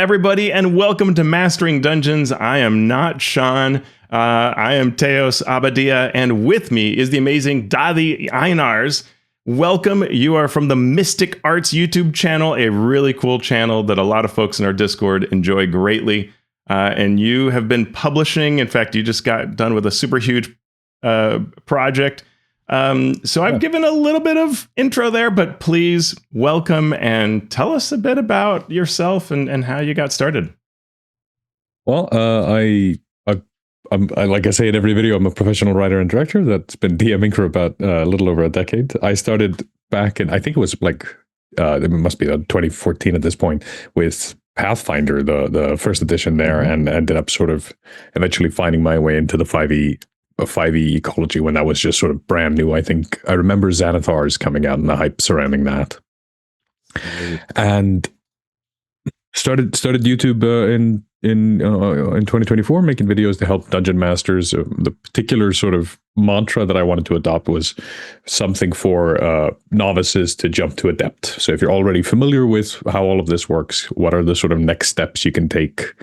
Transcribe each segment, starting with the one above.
everybody, and welcome to Mastering Dungeons. I am not Shawn. I am Teos Abadia, and with me is the amazing Daði Einars. Welcome. You are from the Mystic Arts YouTube channel, a really cool channel that a lot of folks in our Discord enjoy greatly. And you have been publishing. In fact, you just got done with a super huge project. So I've given a little bit of intro there, but please welcome and tell us a bit about yourself and how you got started. Well, I'm like I say in every video, I'm a professional writer and director that's been DMing for about a little over a decade. I started back in, I think it was like, it must be 2014 at this point, with Pathfinder, the first edition there, and ended up sort of eventually finding my way into the 5e ecology when that was just sort of brand new. I think I remember Xanathar's coming out and the hype surrounding that. And started YouTube in 2024, making videos to help dungeon masters. The particular sort of mantra that I wanted to adopt was something for novices to jump to adept. So if you're already familiar with how all of this works, what are the sort of next steps you can take?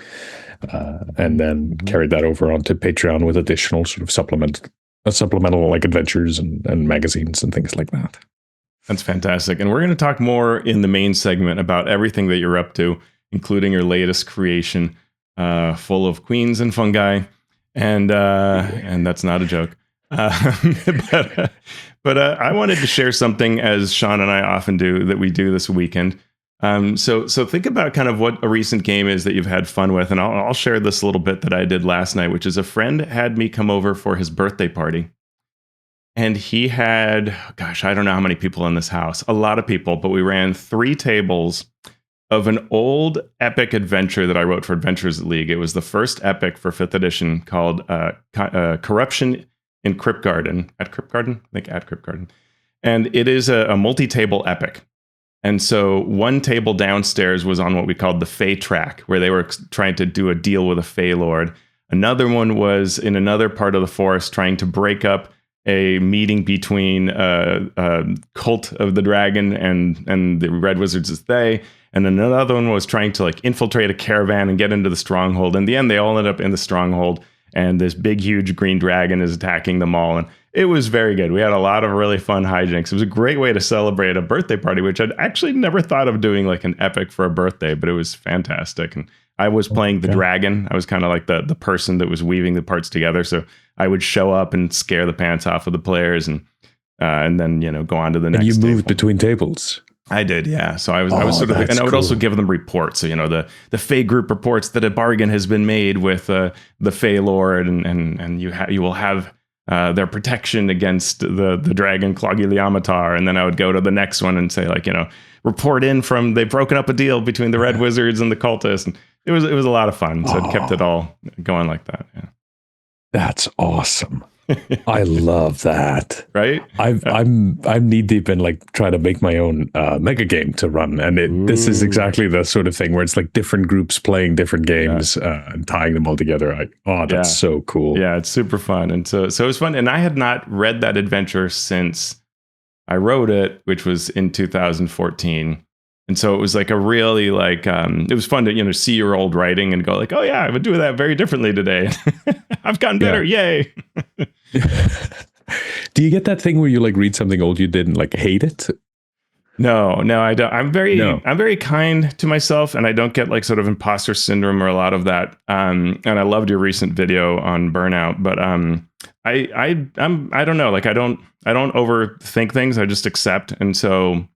And then carried that over onto Patreon with additional sort of supplemental like adventures and magazines and things like that. That's fantastic. And we're going to talk more in the main segment about everything that you're up to, including your latest creation, full of queens and fungi. And that's not a joke. But I wanted to share something, as Shawn and I often do, that we do this weekend. So think about kind of what a recent game is that you've had fun with, and I'll share this a little bit that I did last night, which is a friend had me come over for his birthday party, and he had, gosh, I don't know how many people in this house, a lot of people, but we ran 3 tables of an old epic adventure that I wrote for Adventures League. It was the first epic for 5th edition called Corruption in Kryptgarden, at Kryptgarden, and it is a multi-table epic. And so one table downstairs was on what we called the Fey track, where they were trying to do a deal with a Fey Lord. Another one was in another part of the forest trying to break up a meeting between Cult of the Dragon and the Red Wizards as they. And another one was trying to like infiltrate a caravan and get into the stronghold. In the end, they all ended up in the stronghold, and this big, huge green dragon is attacking them all. And it was very good. We had a lot of really fun hijinks. It was a great way to celebrate a birthday party, which I'd actually never thought of doing like an epic for a birthday, but it was fantastic. And I was playing the dragon. I was kind of like the person that was weaving the parts together. So I would show up and scare the pants off of the players and then, go on to the next table. And you moved table. between tables. I did, yeah. So I was sort of, and I would also give them reports. So, the Fey group reports that a bargain has been made with the Fey Lord, and you will have their protection against the dragon Clogiliamatar. And then I would go to the next one and say, like, report in from, they've broken up a deal between the Red Wizards and the cultists. And it was a lot of fun. So it kept it all going like that. Yeah. That's awesome. I love that. Right? I'm knee deep in like trying to make my own mega game to run, and this is exactly the sort of thing where it's like different groups playing different games and tying them all together. That's so cool. Yeah, it's super fun, and so it was fun. And I had not read that adventure since I wrote it, which was in 2014. And so it was like a really like it was fun to see your old writing and go like, oh yeah, I would do that very differently today. I've gotten better, yay. Do you get that thing where you like read something old you did and like hate it? No, I don't. I'm very kind to myself, and I don't get like sort of imposter syndrome or a lot of that. And I loved your recent video on burnout, but I don't know. Like I don't overthink things. I just accept, and so.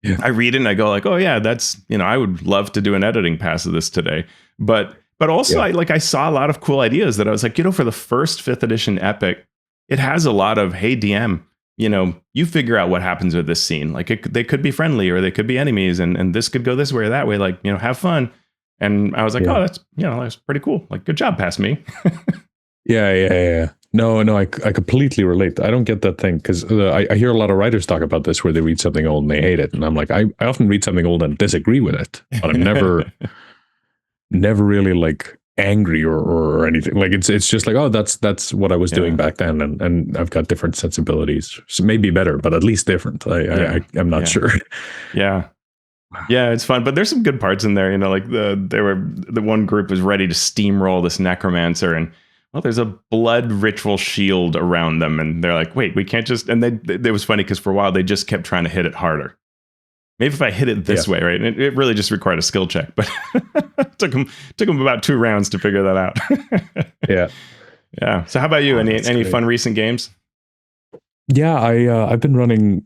Yeah. I read it and I go like, oh yeah, that's, I would love to do an editing pass of this today. But also I saw a lot of cool ideas that I was like, for the first 5th edition epic, it has a lot of, hey, DM, you figure out what happens with this scene. Like they could be friendly or they could be enemies and this could go this way or that way. Like, have fun. And I was like, oh, that's, that's pretty cool. Like, good job, past me. Yeah. No, I completely relate. I don't get that thing because I hear a lot of writers talk about this where they read something old and they hate it. And I'm like, I often read something old and disagree with it, but I'm never really like angry or anything. Like it's just like, oh, that's what I was doing back then. And I've got different sensibilities. So maybe better, but at least different. I'm not sure. Yeah. Yeah, it's fun, but there's some good parts in there. You know, like the one group was ready to steamroll this necromancer, and well, there's a blood ritual shield around them, and they're like, wait, we can't just. And it was funny because for a while they just kept trying to hit it harder. Maybe if I hit it this way, right? And it really just required a skill check, but it took them about 2 rounds to figure that out. Yeah. Yeah. So how about you? Any fun recent games? Yeah, I've been running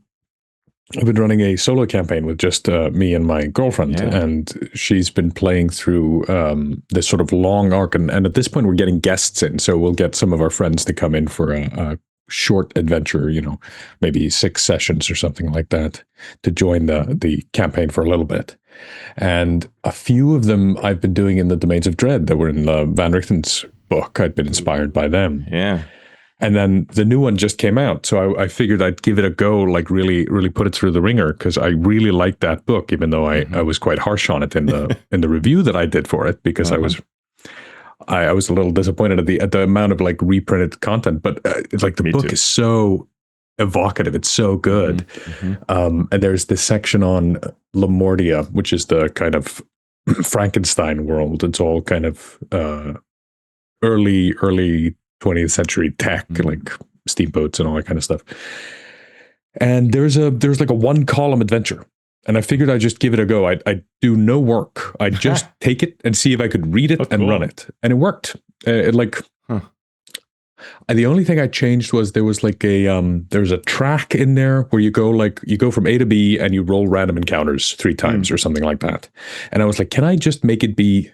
a solo campaign with just me and my girlfriend, and she's been playing through this sort of long arc, and at this point we're getting guests in, so we'll get some of our friends to come in for a short adventure, you know, maybe 6 sessions or something like that, to join the campaign for a little bit. And a few of them I've been doing in the Domains of Dread that were in Van Richten's book. I'd been inspired by them. Yeah. And then the new one just came out, so I figured I'd give it a go, like really, really put it through the ringer, because I really liked that book, even though I was quite harsh on it in the review that I did for it, because I was a little disappointed at the amount of like reprinted content. But like the book is so evocative, it's so good. And there's this section on Lemordia, which is the kind of Frankenstein world. It's all kind of early 20th century tech, like steamboats and all that kind of stuff. And there's like a 1-column adventure, and I figured I'd just give it a go. I'd do no work. I'd just take it and see if I could read it and run it, and it worked. The only thing I changed was there was like there's a track in there where you go from A to B and you roll random encounters 3 times or something like that. And I was like, can I just make it be,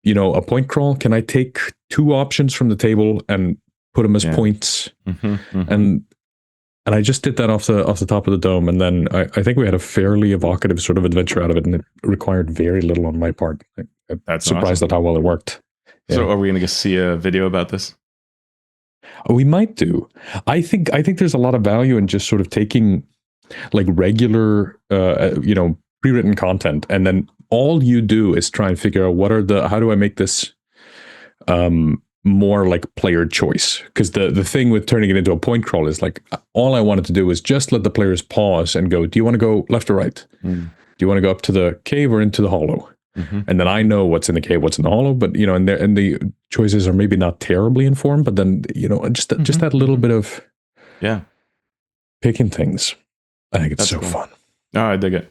you know, a point crawl? Can I take 2 options from the table and put them as points? And I just did that off the top of the dome. And then I think we had a fairly evocative sort of adventure out of it, and it required very little on my part. I'm surprised at how well it worked. So are we going to see a video about this? We might do. I think there's a lot of value in just sort of taking like regular, you know, pre-written content, and then all you do is try and figure out how do I make this more like player choice? Because the thing with turning it into a point crawl is like, all I wanted to do was just let the players pause and go, do you want to go left or right? Do you want to go up to the cave or into the hollow? And then I know what's in the cave, what's in the hollow, but you know, and the choices are maybe not terribly informed, but then, you know, just that little bit of picking things. I think it's so fun. Oh, I dig it.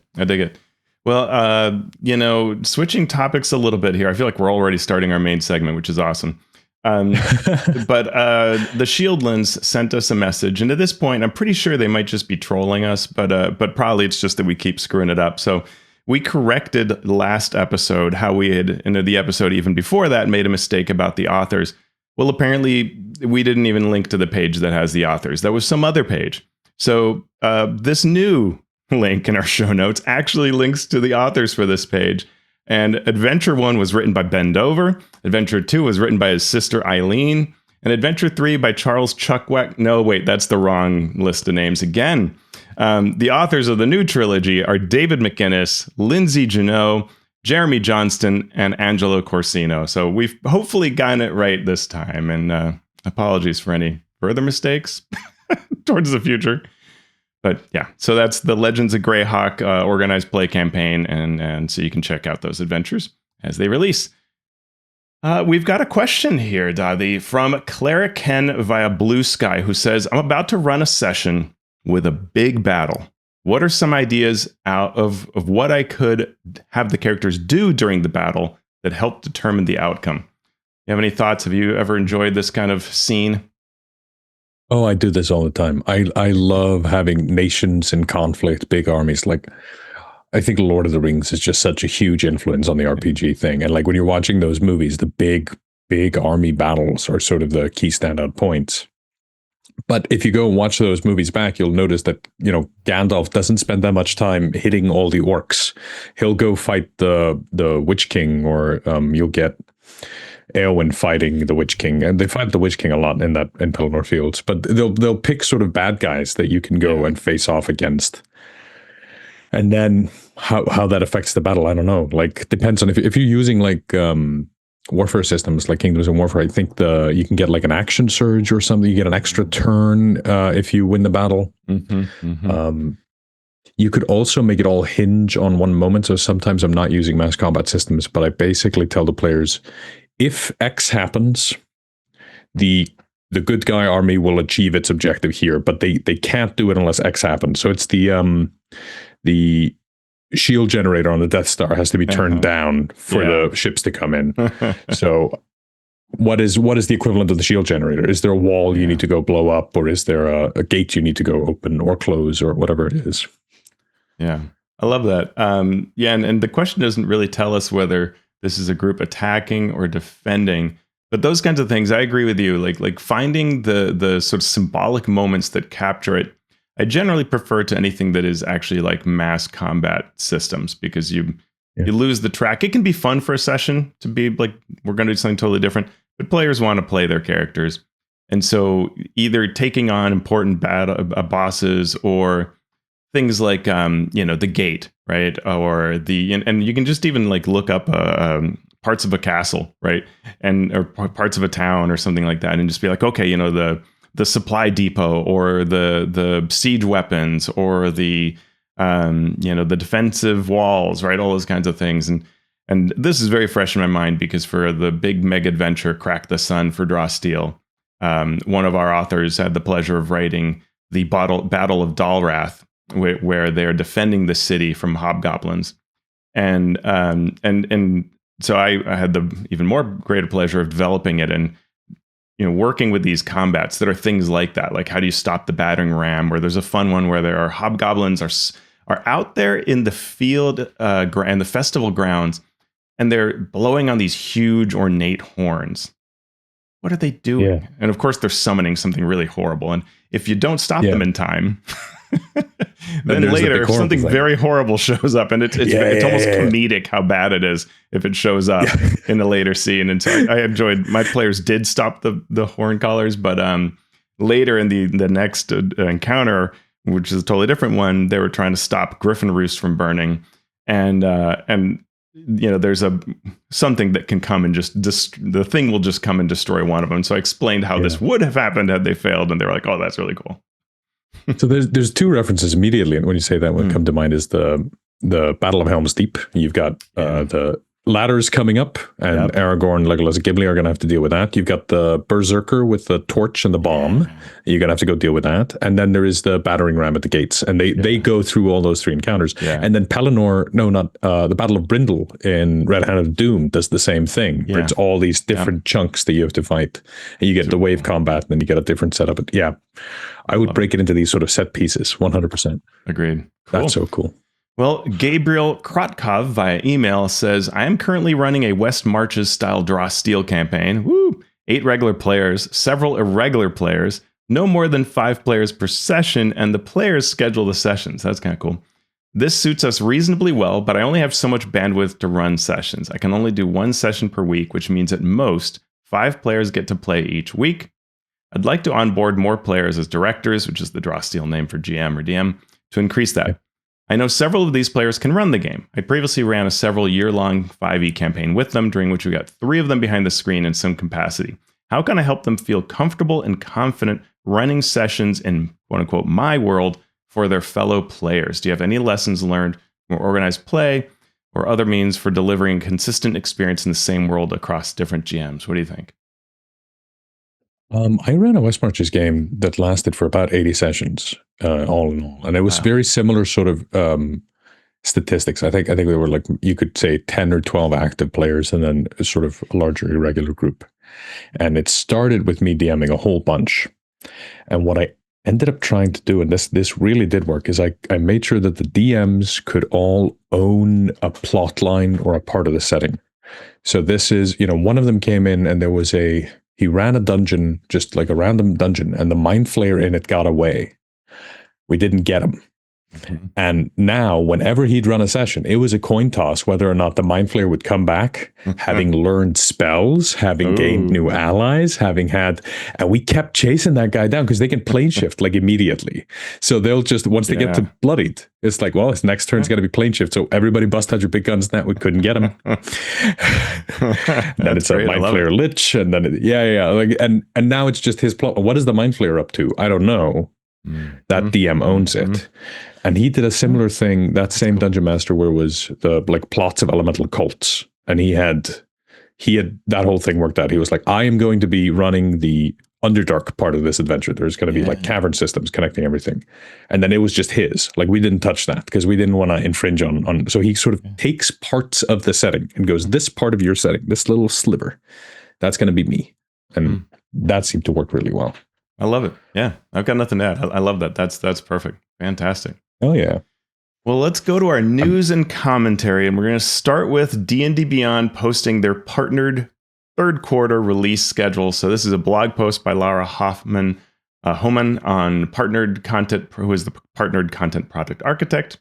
Well, you know, switching topics a little bit here. I feel like we're already starting our main segment, which is awesome. But the Shieldlands sent us a message, and at this point, I'm pretty sure they might just be trolling us, but probably it's just that we keep screwing it up. So we corrected last episode how we had, in the episode even before that, made a mistake about the authors. Well, apparently we didn't even link to the page that has the authors. That was some other page. So this new link in our show notes actually links to the authors for this page. And Adventure 1 was written by Ben Dover. Adventure 2 was written by his sister Eileen. And Adventure 3 by Charles Chuckwack. No, wait, that's the wrong list of names again. The authors of the new trilogy are David McInnes, Lindsay Janot, Jeremy Johnston, and Angelo Corsino. So we've hopefully gotten it right this time. And apologies for any further mistakes towards the future. But yeah, so that's the Legends of Greyhawk organized play campaign, and so you can check out those adventures as they release. We've got a question here, Daði, from Clara Ken via Bluesky, who says, I'm about to run a session with a big battle. What are some ideas out of what I could have the characters do during the battle that help determine the outcome? You have any thoughts? Have you ever enjoyed this kind of scene? Oh, I do this all the time. I love having nations in conflict, big armies. Like, I think Lord of the Rings is just such a huge influence on the RPG thing. And like when you're watching those movies, the big army battles are sort of the key standout points. But if you go and watch those movies back, you'll notice that, you know, Gandalf doesn't spend that much time hitting all the orcs. He'll go fight the Witch King, or you'll get Eowyn fighting the Witch King, and they fight the Witch King a lot in Pelennor Fields. But they'll pick sort of bad guys that you can go and face off against. And then how that affects the battle, I don't know. Like, depends on if you're using like warfare systems like Kingdoms of Warfare. I think you can get like an action surge or something. You get an extra turn if you win the battle. You could also make it all hinge on one moment. So sometimes I'm not using mass combat systems, but I basically tell the players, if X happens, the good guy army will achieve its objective here, but they can't do it unless X happens. So it's the shield generator on the Death Star has to be turned down for the ships to come in. So what is the equivalent of the shield generator? Is there a wall you need to go blow up, or is there a gate you need to go open or close, or whatever it is? Yeah, I love that. And the question doesn't really tell us whether this is a group attacking or defending, but those kinds of things, I agree with you. Like finding the sort of symbolic moments that capture it. I generally prefer to anything that is actually like mass combat systems, because you lose the track. It can be fun for a session to be like, we're going to do something totally different, but players want to play their characters. And so either taking on important bosses, or things like, the gate, right? Or and you can just even like look up parts of a castle, right? Or parts of a town or something like that. And just be like, okay, the supply depot, or the siege weapons, or the defensive walls, right? All those kinds of things. And this is very fresh in my mind, because for the big mega adventure, Crack the Sun for Draw Steel, one of our authors had the pleasure of writing the Battle of Dalrath, where they're defending the city from hobgoblins. And so I had the even more greater pleasure of developing it, and working with these combats that are things like that. Like, how do you stop the battering ram? Where there's a fun one where there are hobgoblins are out there in the field and the festival grounds, and they're blowing on these huge ornate horns. What are they doing? Yeah. And of course, they're summoning something really horrible. And if you don't stop them in time, then later something very horrible shows up, and it's almost comedic how bad it is if it shows up in a later scene. And so I enjoyed, my players did stop the horn callers, but later in the next encounter, which is a totally different one, they were trying to stop Griffin Roost from burning, and there's something that can come and the thing will just come and destroy one of them. So I explained how this would have happened had they failed, and they were like, oh, that's really cool. So there's two references immediately, and when you say that, what come to mind is the Battle of Helm's Deep. You've got the ladders coming up, and Aragorn, Legolas, and Gimli are going to have to deal with that. You've got the Berserker with the torch and the bomb. You're going to have to go deal with that. And then there is the battering ram at the gates, and they go through all those three encounters. And then the Battle of Brindle in Red Hand of Doom does the same thing, where it's all these different chunks that you have to fight, and you get the wave combat, and then you get a different setup. But I would break it into these sort of set pieces, 100%. Agreed. Cool. That's so cool. Well, Gabriel Krotkov via email says, I am currently running a West Marches style Draw Steel campaign. Woo! 8 regular players, several irregular players, no more than 5 players per session, and the players schedule the sessions. That's kind of cool. This suits us reasonably well, but I only have so much bandwidth to run sessions. I can only do 1 session per week, which means at most 5 players get to play each week. I'd like to onboard more players as directors, which is the Draw Steel name for GM or DM, to increase that. I know several of these players can run the game. I previously ran a several year-long 5e campaign with them, during which we got 3 of them behind the screen in some capacity. How can I help them feel comfortable and confident running sessions in, quote-unquote, my world for their fellow players? Do you have any lessons learned from organized play or other means for delivering a consistent experience in the same world across different GMs? What do you think? I ran a West Marches game that lasted for about 80 sessions, all in all. And it was very similar sort of statistics. I think they were like, you could say 10 or 12 active players, and then a sort of a larger irregular group. And it started with me DMing a whole bunch. And what I ended up trying to do, and this really did work, is I made sure that the DMs could all own a plot line or a part of the setting. So this is, one of them came in, and he ran a dungeon, just like a random dungeon, and the Mind Flayer in it got away. We didn't get him. Mm-hmm. And now, whenever he'd run a session, it was a coin toss whether or not the Mind Flayer would come back, having learned spells, having gained new allies, and we kept chasing that guy down because they can plane shift like immediately. So they'll just, once they get to Bloodied, it's like, well, his next turn's going to be plane shift. So everybody bust out your big guns. Now we couldn't get him. Then it's a Mind Flayer Lich, and then and now it's just his plot. What is the Mind Flayer up to? I don't know. That DM owns it. And he did a similar thing, that same Dungeon Master, where it was the like plots of elemental cults. And he had that whole thing worked out. He was like, I am going to be running the Underdark part of this adventure. There's going to be like cavern systems connecting everything. And then it was just his. Like, we didn't touch that because we didn't want to infringe on. So he sort of takes parts of the setting and goes, this part of your setting, this little sliver, that's going to be me. And that seemed to work really well. I love it. Yeah, I've got nothing to add. I love that. That's perfect. Fantastic. Oh, yeah. Well, let's go to our news and commentary, and we're going to start with D&D Beyond posting their partnered third quarter release schedule. So this is a blog post by Laura Hoffman Homan on partnered content, who is the partnered content project architect.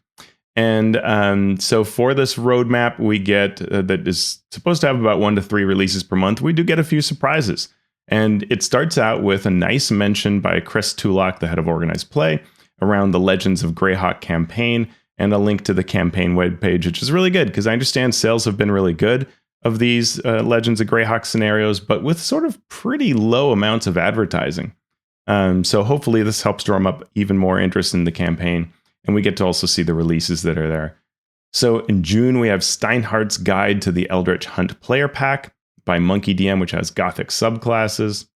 And so for this roadmap, we get that is supposed to have about 1 to 3 releases per month. We do get a few surprises. And it starts out with a nice mention by Chris Tulloch, the head of organized play, around the Legends of Greyhawk campaign, and a link to the campaign webpage, which is really good because I understand sales have been really good of these Legends of Greyhawk scenarios, but with sort of pretty low amounts of advertising. So hopefully this helps drum up even more interest in the campaign, and we get to also see the releases that are there. So in June, we have Steinhardt's Guide to the Eldritch Hunt Player Pack by Monkey DM, which has Gothic subclasses.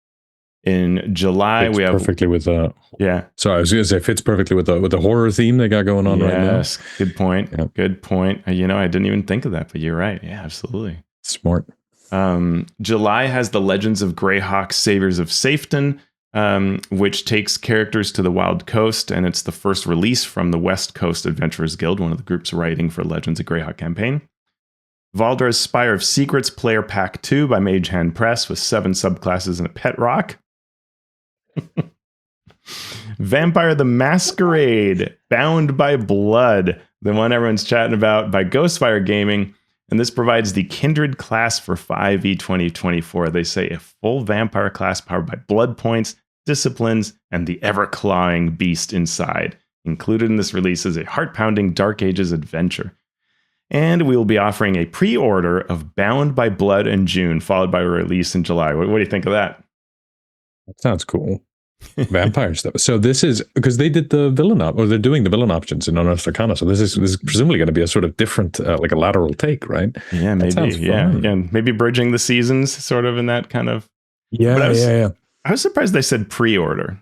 In July, we have perfectly with yeah. Sorry, I was going to say fits perfectly with the horror theme they got going on right now. Yes, good point. Yeah. Good point. I didn't even think of that, but you're right. Yeah, absolutely. Smart. July has the Legends of Greyhawk Saviors of Safeton, which takes characters to the Wild Coast, and it's the first release from the West Coast Adventurers Guild, one of the groups writing for Legends of Greyhawk campaign. Valdra's Spire of Secrets Player Pack 2 by Mage Hand Press with 7 subclasses and a pet rock. Vampire the Masquerade, Bound by Blood, the one everyone's chatting about, by Ghostfire Gaming. And this provides the Kindred class for 5e 2024. They say a full vampire class powered by blood points, disciplines, and the ever-clawing beast inside. Included in this release is a heart-pounding Dark Ages adventure. And we will be offering a pre-order of Bound by Blood in June, followed by a release in July. What do you think of that? That sounds cool. Vampire stuff. So this is because they did the villain or they're doing the villain options in Unearthed Arcana. So this is presumably going to be a sort of different, like a lateral take, right? Yeah, maybe. Yeah, maybe bridging the seasons, sort of in that kind of. Yeah, I was surprised they said pre-order,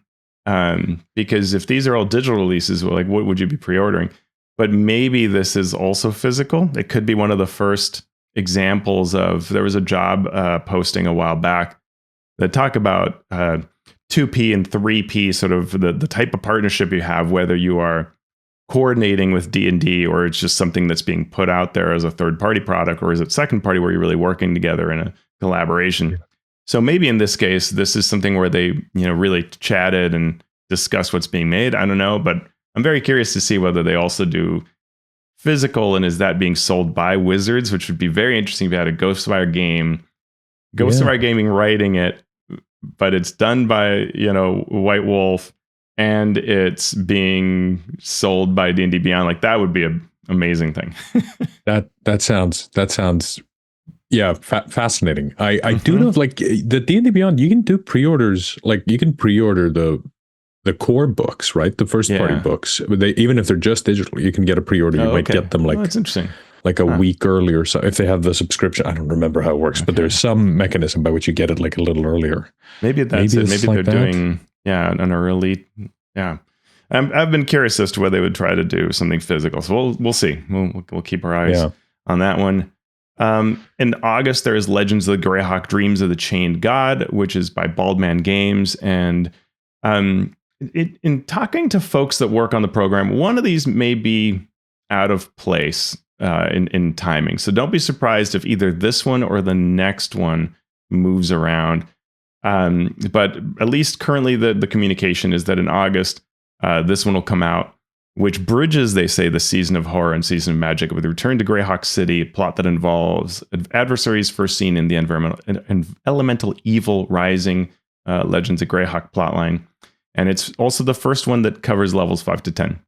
because if these are all digital releases, well, like what would you be pre-ordering? But maybe this is also physical. It could be one of the first examples of. There was a job posting a while back that talk about 2P and 3P, sort of the type of partnership you have, whether you are coordinating with D&D or it's just something that's being put out there as a third-party product, or is it second party where you're really working together in a collaboration. So maybe in this case, this is something where they really chatted and discussed what's being made. I don't know, but I'm very curious to see whether they also do physical, and is that being sold by Wizards, which would be very interesting if you had a Ghostfire Gaming writing it, but it's done by White Wolf, and it's being sold by D&D Beyond. Like, that would be an amazing thing. that sounds fascinating. I do know, like, the D&D Beyond, you can do pre-orders. Like, you can pre-order the core books, right? The first party books. Even if they're just digital, you can get a pre-order. You might get them like, that's interesting, like a week early or so. If they have the subscription, I don't remember how it works, but there's some mechanism by which you get it like a little earlier. Maybe that's it. Maybe they're doing an early. Yeah, I've been curious as to whether they would try to do something physical. So we'll see. We'll keep our eyes on that one. In August, there is Legends of the Greyhawk Dreams of the Chained God, which is by Baldman Games. And in talking to folks that work on the program, one of these may be out of place in timing. So don't be surprised if either this one or the next one moves around. But at least currently the communication is that in August, this one will come out, which bridges, they say, the Season of Horror and Season of Magic with a return to Greyhawk City, a plot that involves adversaries first seen in the Elemental Evil Rising Legends of Greyhawk plotline. And it's also the first one that covers levels 5 to 10.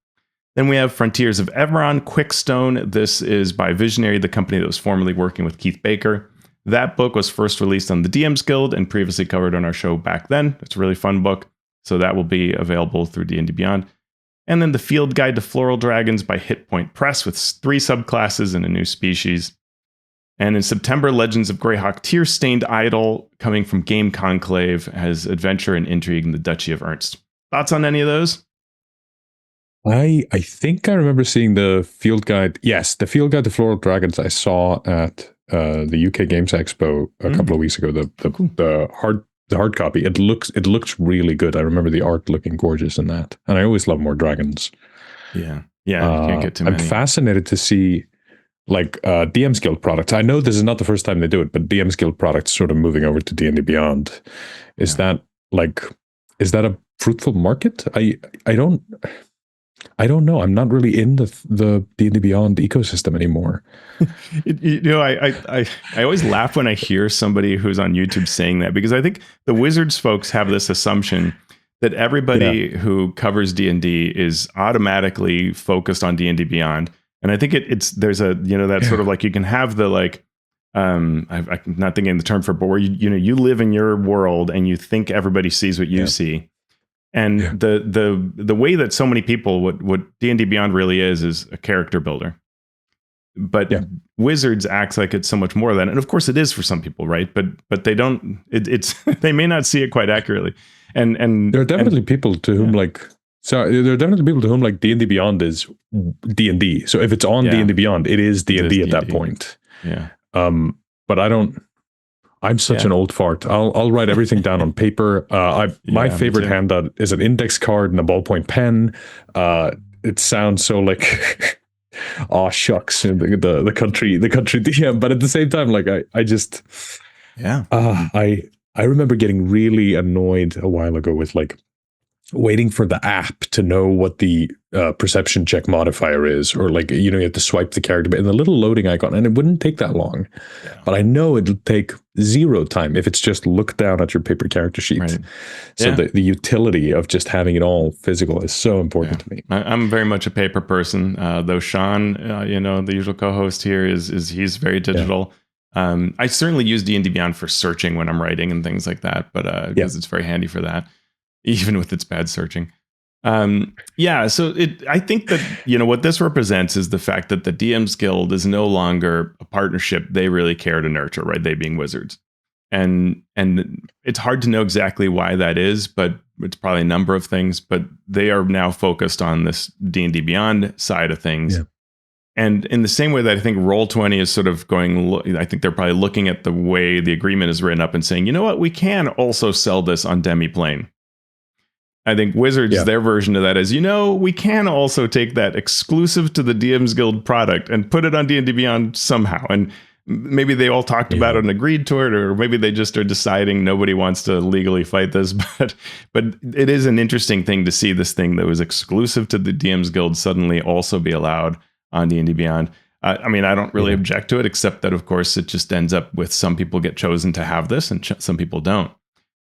Then we have Frontiers of Eberron, Quickstone. This is by Visionary, the company that was formerly working with Keith Baker. That book was first released on the DM's Guild and previously covered on our show back then. It's a really fun book. So that will be available through D&D Beyond. And then the Field Guide to Floral Dragons by Hit Point Press with 3 subclasses and a new species. And in September, Legends of Greyhawk Tear-Stained Idol, coming from Game Conclave, has adventure and intrigue in the Duchy of Ernst. Thoughts on any of those? I think I remember seeing the field guide. Yes, the field guide to Floral Dragons I saw at the UK Games Expo a couple of weeks ago. The hard copy. It looks really good. I remember the art looking gorgeous in that, and I always love more dragons. Yeah, you can't get too many. I'm fascinated to see like DM's Guild products. I know this is not the first time they do it, but DM's Guild products sort of moving over to D&D Beyond. Is that a fruitful market? I don't know. I'm not really in the D&D Beyond ecosystem anymore. I always laugh when I hear somebody who's on YouTube saying that, because I think the Wizards folks have this assumption that everybody who covers D&D is automatically focused on D&D Beyond. And I think there's a, that sort of like, you can have the like, I'm not thinking the term for it, but where you live in your world and you think everybody sees what you see. And the way that so many people, what D&D Beyond really is a character builder. But Wizards acts like it's so much more than, and of course it is for some people, right? But they don't. It's they may not see it quite accurately. And there are definitely people to whom there are definitely people to whom like D&D Beyond is D&D. So if it's on D&D Beyond, it is D&D at that point. Yeah. But I don't. I'm such an old fart. I'll write everything down on paper. My favorite handout is an index card and a ballpoint pen. It sounds so like, oh shucks, the country DM. But at the same time, like I just, I remember getting really annoyed a while ago with like waiting for the app to know what the perception check modifier is, or like, you have to swipe the character and the little loading icon, and it wouldn't take that long. But I know it'll take 0 time if it's just look down at your paper character sheet. Right. So the utility of just having it all physical is so important to me. I'm very much a paper person, though Shawn, the usual co-host here, he's very digital. I certainly use D&D Beyond for searching when I'm writing and things like that, but because it's very handy for that, even with its bad searching. So I think that, what this represents is the fact that the DM's Guild is no longer a partnership they really care to nurture, right? They being Wizards. And it's hard to know exactly why that is, but it's probably a number of things, but they are now focused on this D&D Beyond side of things. Yeah. And in the same way that I think Roll20 is sort of going, I think they're probably looking at the way the agreement is written up and saying, you know what, we can also sell this on Demiplane. I think Wizards, their version of that is, we can also take that exclusive to the DM's Guild product and put it on D&D Beyond somehow. And maybe they all talked about it and agreed to it, or maybe they just are deciding nobody wants to legally fight this. But it is an interesting thing to see this thing that was exclusive to the DM's Guild suddenly also be allowed on D&D Beyond. I don't really object to it, except that, of course, it just ends up with some people get chosen to have this and some people don't.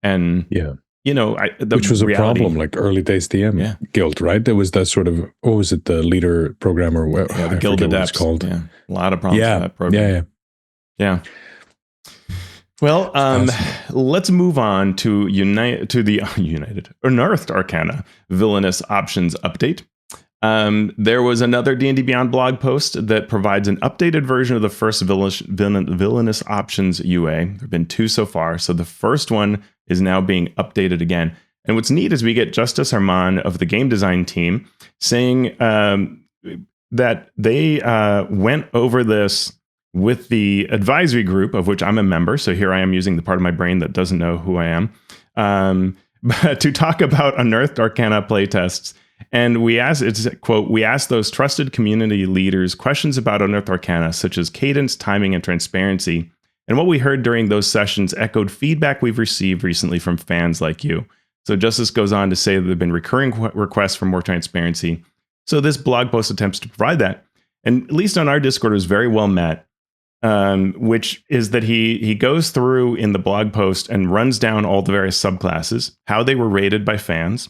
And which was a problem, like early days DM Guild, right? There was that sort of, what was it, the leader program, or what? The Guild Adepts called. Yeah, a lot of problems with that program. Yeah. Well, let's move on to the Unearthed Arcana Villainous Options Update. There was another D&D Beyond blog post that provides an updated version of the first Villainous Options UA. There have been 2 so far, so the first one is now being updated again. And what's neat is we get Justice Armand of the game design team saying that they went over this with the advisory group, of which I'm a member. So here I am using the part of my brain that doesn't know who I am, but to talk about Unearthed Arcana playtests. And we asked, it's quote, we asked those trusted community leaders questions about Unearthed Arcana, such as cadence, timing, and transparency. And what we heard during those sessions echoed feedback we've received recently from fans like you. So Justice goes on to say that there have been recurring requests for more transparency. So this blog post attempts to provide that. And at least on our Discord, it was very well met, which is that he goes through in the blog post and runs down all the various subclasses, how they were rated by fans,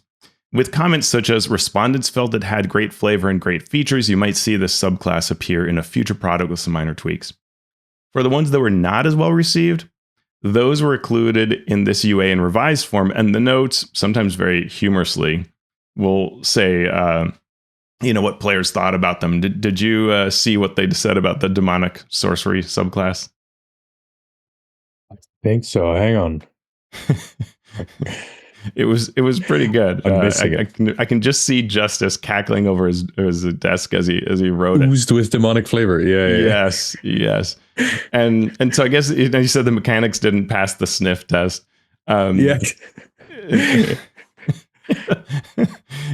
with comments such as respondents felt it had great flavor and great features. You might see this subclass appear in a future product with some minor tweaks. For the ones that were not as well received, those were included in this UA in revised form. And the notes, sometimes very humorously, will say, what players thought about them. Did you see what they said about the demonic sorcery subclass? I think so. Hang on. It was pretty good. I'm missing it. I can just see Justice cackling over his desk as he wrote it. Oozed with demonic flavor. Yeah. Yes. And so I guess you said the mechanics didn't pass the sniff test. Yeah.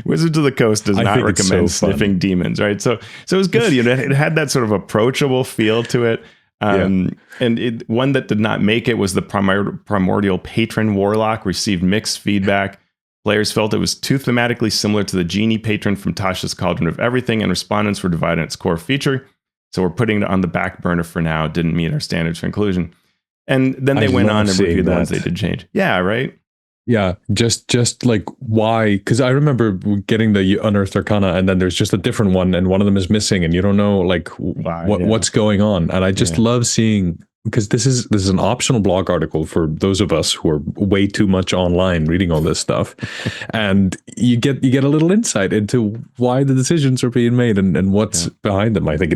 Wizards of the Coast does not recommend sniffing demons, right? So it was good. It had that sort of approachable feel to it. And one that did not make it was the Primordial Patron Warlock. Received mixed feedback. Players felt it was too thematically similar to the Genie Patron from Tasha's Cauldron of Everything, and respondents were divided on its core feature. So we're putting it on the back burner for now. Didn't meet our standards for inclusion. And then they went on and reviewed the ones they did change. Yeah, right? Yeah, just like why? Because I remember getting the Unearthed Arcana, and then there's just a different one, and one of them is missing, and you don't know like what's going on. And I just love seeing, because this is an optional blog article for those of us who are way too much online reading all this stuff, and you get a little insight into why the decisions are being made and what's behind them. I think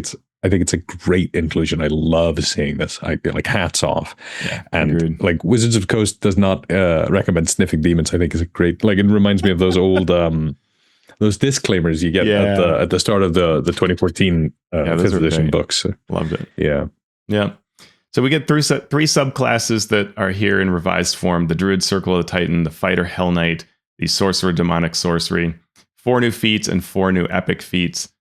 it's a great inclusion. I love seeing this. I like hats off. Yeah, and agreed. Like Wizards of the Coast does not recommend sniffing demons. I think is a great, like, it reminds me of those old those disclaimers you get at the start of the 2014 5th edition books. Loved it. Yeah. So we get three subclasses that are here in revised form: the Druid Circle of the Titan, the Fighter Hell Knight, the Sorcerer Demonic Sorcery. 4 new feats and 4 new epic feats.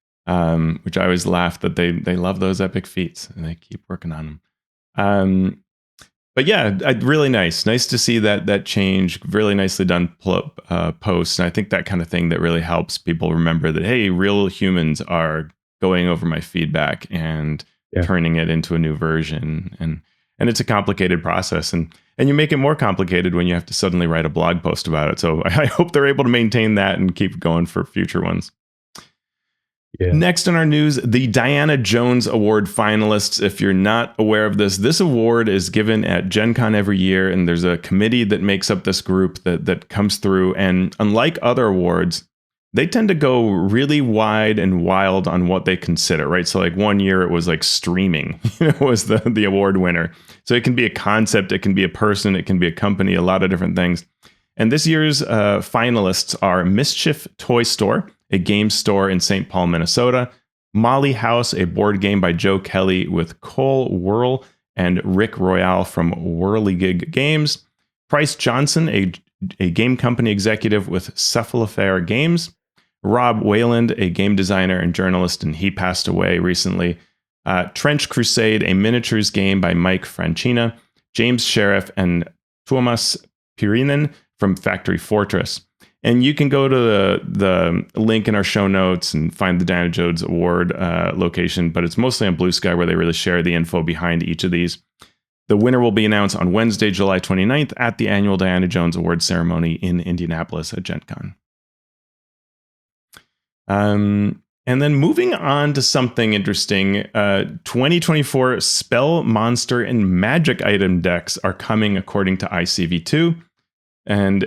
Which I always laugh that they love those epic feats and they keep working on them. But yeah, really nice to see that change. Really nicely done post. And I think that kind of thing that really helps people remember that, hey, real humans are going over my feedback and turning it into a new version. And it's a complicated process, and you make it more complicated when you have to suddenly write a blog post about it. So I hope they're able to maintain that and keep going for future ones. Yeah. Next in our news, the Diana Jones Award finalists. If you're not aware of this award is given at Gen Con every year, and there's a committee that makes up this group that comes through. And unlike other awards, they tend to go really wide and wild on what they consider, right? So like one year it was like streaming was the award winner. So it can be a concept, it can be a person, it can be a company, a lot of different things. And this year's finalists are Mischief Toy Store, a game store in St. Paul, Minnesota; Molly House, a board game by Joe Kelly with Cole Whirl and Rick Royale from Whirligig Games; Price Johnson, a game company executive with Cephalofair Games; Rob Wayland, a game designer and journalist, and he passed away recently; Trench Crusade, a miniatures game by Mike Francina; James Sheriff, and Tuomas Pirinen from Factory Fortress. And you can go to the link in our show notes and find the Diana Jones Award location, but it's mostly on Bluesky where they really share the info behind each of these. The winner will be announced on Wednesday, July 29th at the annual Diana Jones Award ceremony in Indianapolis at Gen Con. And then moving on to something interesting, 2024 spell, monster, and magic item decks are coming according to ICV2. And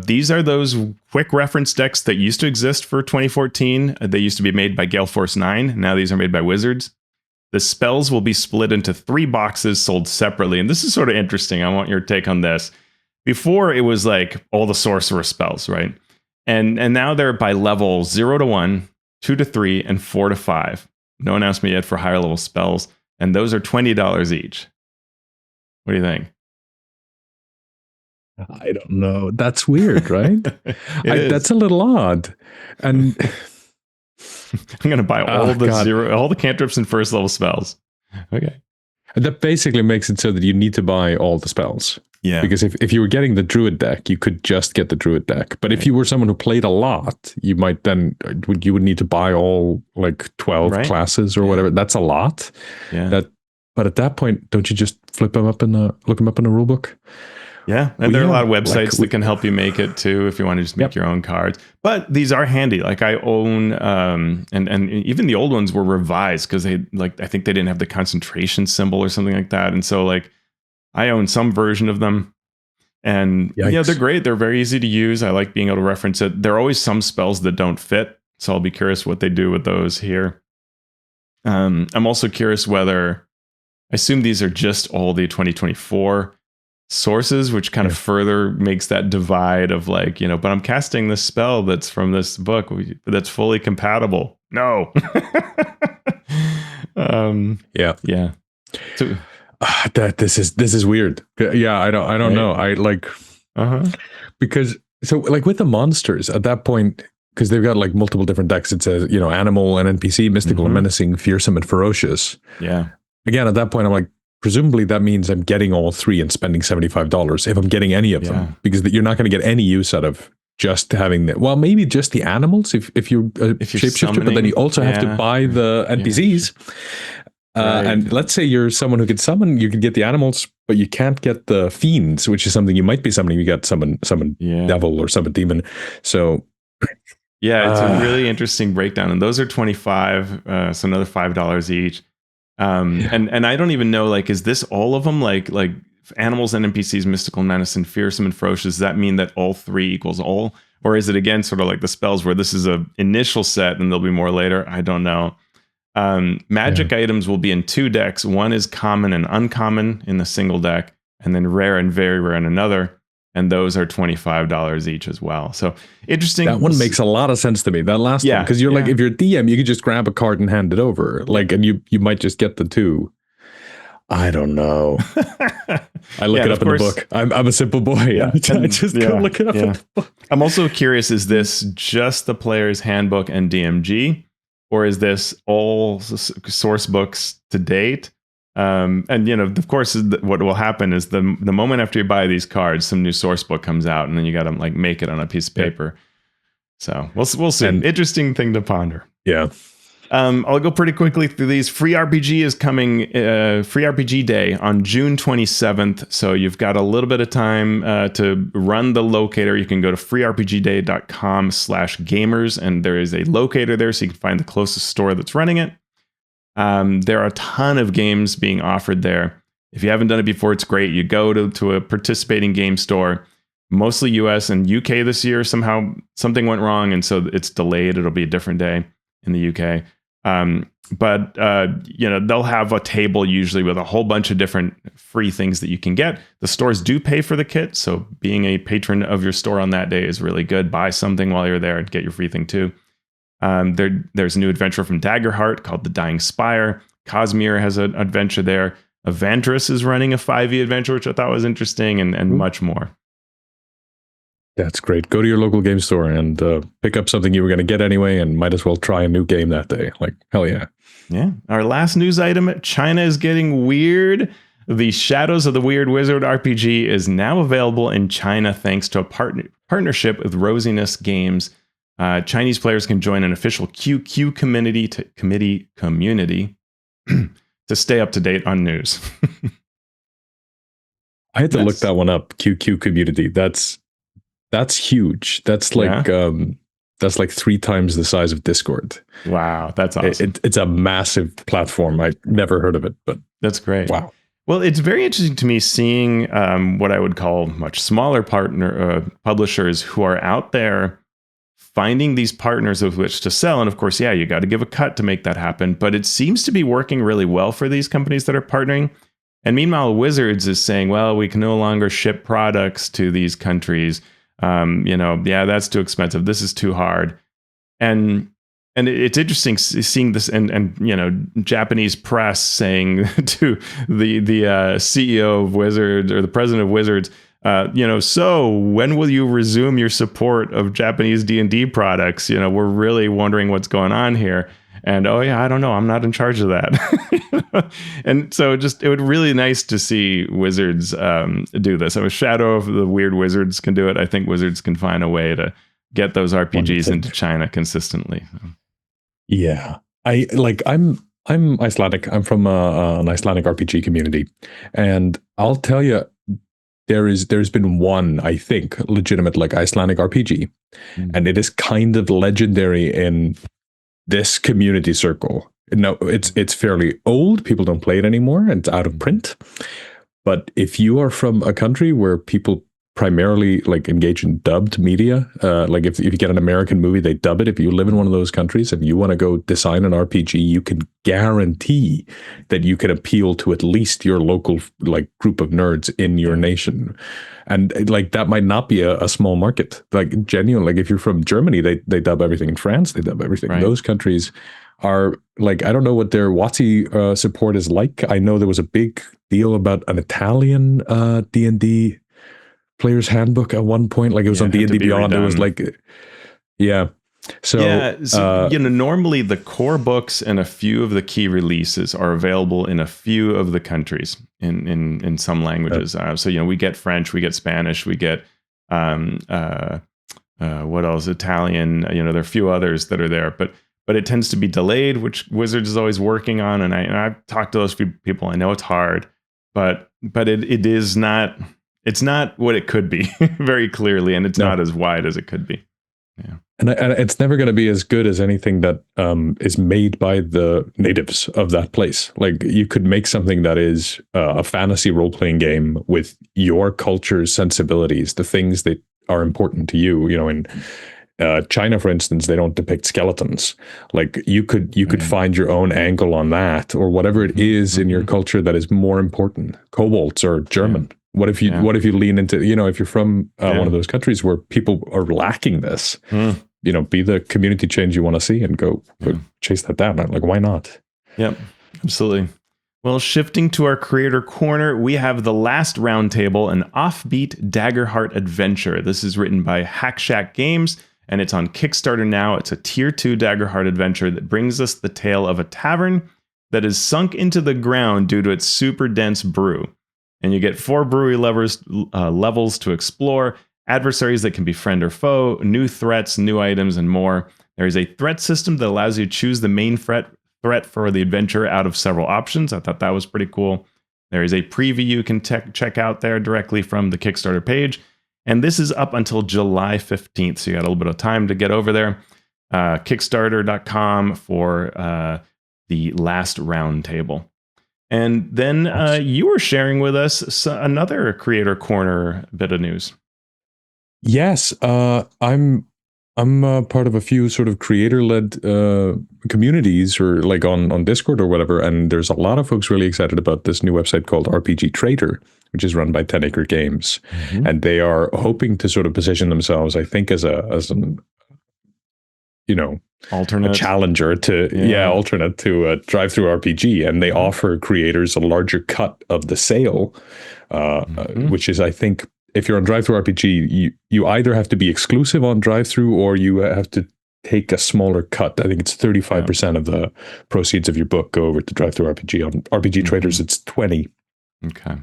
these are those quick reference decks that used to exist for 2014. They used to be made by Gale Force 9. Now these are made by Wizards. The spells will be split into 3 boxes sold separately. And this is sort of interesting. I want your take on this. Before, it was like all the sorcerer spells, right? And now they're by level 0 to 1, 2 to 3, and 4 to 5. No announcement yet for higher level spells. And those are $20 each. What do you think? I don't know. That's weird, right? That's a little odd. And I'm going to buy all the cantrips and first level spells. Okay. That basically makes it so that you need to buy all the spells. Yeah. Because if you were getting the Druid deck, you could just get the Druid deck. But if you were someone who played a lot, you might then you would need to buy all like 12 classes or whatever. That's a lot. Yeah. But at that point, don't you just look them up in the rule book? Yeah, and there are a lot of websites that can help you make it too if you want to just make your own cards. But these are handy. Like I own, and even the old ones were revised because I think they didn't have the concentration symbol or something like that. And so like I own some version of them. And yeah, they're great. They're very easy to use. I like being able to reference it. There are always some spells that don't fit, so I'll be curious what they do with those here. I'm also curious whether, I assume these are just all the 2024 sources, which kind of further makes that divide of like, you know, but I'm casting this spell that's from this book that's fully compatible. No. Yeah. So, this is weird. Yeah, I don't know. I like because so like with the monsters at that point, because they've got like multiple different decks. It says, you know, animal and NPC, mystical and menacing, fearsome and ferocious. Yeah. Again, at that point, I'm like, presumably that means I'm getting all three and spending $75 if I'm getting any of them, because you're not going to get any use out of just having the, well, maybe just the animals if you're shapeshifter, but then you also have to buy the NPCs. Right. And let's say you're someone who can summon, you can get the animals, but you can't get the fiends, which is something you might be summoning. You got summon devil or summon demon. So yeah, it's a really interesting breakdown, and those are 25, so another $5 each. And I don't even know, like, is this all of them? Like animals and NPCs, mystical, menace, and fearsome and ferocious. Does that mean that all three equals all, or is it again sort of like the spells where this is a initial set and there'll be more later? I don't know. Magic items will be in two decks. One is common and uncommon in the single deck, and then rare and very rare in another. And those are $25 each as well. So interesting. That one makes a lot of sense to me. That last one, because you're like, if you're DM, you could just grab a card and hand it over, like, and you might just get the two. I don't know. I look it up in the book. I'm a simple boy. I just go look it up in the book. I'm also curious: is this just the player's handbook and DMG, or is this all source books to date? And you know, of course, what will happen is the moment after you buy these cards, some new source book comes out, and then you got to like make it on a piece of paper. So we'll see. Interesting thing to ponder. Yeah. I'll go pretty quickly through these. Free RPG is coming. Free RPG Day on June 27th. So you've got a little bit of time to run the locator. You can go to freerpgday.com/gamers, and there is a locator there, so you can find the closest store that's running it. There are a ton of games being offered there. If you haven't done it before, it's great. You go to a participating game store, mostly US and UK this year. Somehow something went wrong, and so it's delayed. It'll be a different day in the UK. But you know, they'll have a table usually with a whole bunch of different free things that you can get. The stores do pay for the kit, so being a patron of your store on that day is really good. Buy something while you're there and get your free thing too. There's a new adventure from Daggerheart called The Dying Spire. Cosmere has an adventure there. Evandris is running a 5e adventure, which I thought was interesting, and much more. That's great. Go to your local game store and pick up something you were going to get anyway, and might as well try a new game that day. Like, hell yeah. Yeah. Our last news item, China is getting weird. The Shadows of the Weird Wizard RPG is now available in China thanks to a partnership with Rosiness Games. Chinese players can join an official QQ community to stay up to date on news. I had to look that one up. QQ community. That's huge. That's like that's like 3 times the size of Discord. Wow, that's awesome. It's a massive platform. I never heard of it, but that's great. Wow. Well, it's very interesting to me seeing what I would call much smaller publishers who are out there finding these partners with which to sell. And of course, you got to give a cut to make that happen. But it seems to be working really well for these companies that are partnering. And meanwhile, Wizards is saying, well, we can no longer ship products to these countries. That's too expensive. This is too hard. And it's interesting seeing this and Japanese press saying to the CEO of Wizards or the president of Wizards, so when will you resume your support of Japanese D&D products? We're really wondering what's going on here. And I don't know. I'm not in charge of that. And so it would really nice to see Wizards do this. A Shadow of the Weird Wizards can do it. I think Wizards can find a way to get those RPGs into China consistently. Yeah, I'm Icelandic. I'm from an Icelandic RPG community, and I'll tell you, there's been one, I think, legitimate Icelandic RPG, and it is kind of legendary in this community circle. No, it's fairly old. People don't play it anymore, and it's out of print. But if you are from a country where people primarily like engage in dubbed media, like if you get an American movie, they dub it. If you live in one of those countries, if you want to go design an RPG, you can guarantee that you can appeal to at least your local like group of nerds in your nation. And like that might not be a small market. Like genuine, like if you're from Germany, they dub everything. In France, they dub everything. Right. Those countries are like, I don't know what their WotC support is like. I know there was a big deal about an Italian D&D player's handbook at one point. Like it was on D&D Beyond. It was like, yeah. So, normally the core books and a few of the key releases are available in a few of the countries in some languages. So we get French, we get Spanish, we get what else? Italian. There are a few others that are there, but it tends to be delayed, which Wizards is always working on. And I've talked to those few people. I know it's hard, but it is not. It's not what it could be very clearly, and it's not as wide as it could be. Yeah. And it's never going to be as good as anything that is made by the natives of that place. Like you could make something that is a fantasy role-playing game with your culture's sensibilities, the things that are important to you. In China, for instance, they don't depict skeletons. Like you could find your own angle on that, or whatever it is in your culture that is more important. Kobolds or German. Yeah. What if you lean into, if you're from one of those countries where people are lacking this, be the community change you want to see and go chase that down. Like, why not? Yep, absolutely. Well, shifting to our creator corner, we have The Last Roundtable, an offbeat Daggerheart adventure. This is written by Hackshack Games, and it's on Kickstarter now. It's a tier 2 Daggerheart adventure that brings us the tale of a tavern that is sunk into the ground due to its super dense brew. And you get 4 brewery levels to explore, adversaries that can be friend or foe, new threats, new items, and more. There is a threat system that allows you to choose the main threat for the adventure out of several options. I thought that was pretty cool. There is a preview you can check out there directly from the Kickstarter page. And this is up until July 15th, so you got a little bit of time to get over there. Kickstarter.com for The Last Roundtable. And then you were sharing with us another Creator Corner bit of news. Yes, I'm part of a few sort of creator-led communities, or like on Discord or whatever, and there's a lot of folks really excited about this new website called RPG Trader, which is run by 10 Acre Games, and they are hoping to sort of position themselves, I think, as an alternate challenger to alternate to Drive-Thru RPG, and they offer creators a larger cut of the sale, which is, I think, if you're on Drive-Thru RPG, you either have to be exclusive on Drive-Thru or you have to take a smaller cut. I think it's 35% of the proceeds of your book go over to Drive-Thru RPG. On RPG Traders, it's 20%. Okay.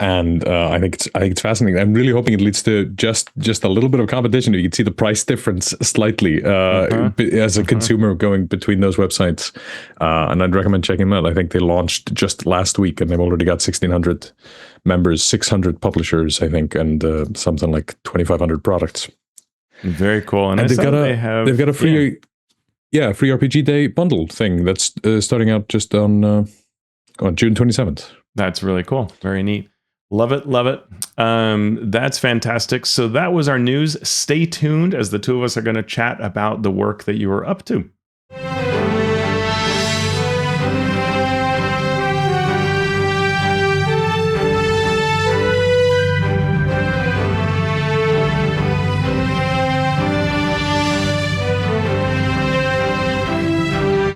And I think it's fascinating. I'm really hoping it leads to just a little bit of competition. You can see the price difference slightly as a consumer going between those websites. And I'd recommend checking them out. I think they launched just last week, and they've already got 1,600 members, 600 publishers, I think, and something like 2,500 products. Very cool. And they've got a free free RPG Day bundle thing that's starting out just on June 27th. That's really cool. Very neat. Love it. Love it. That's fantastic. So that was our news. Stay tuned, as the two of us are going to chat about the work that you were up to.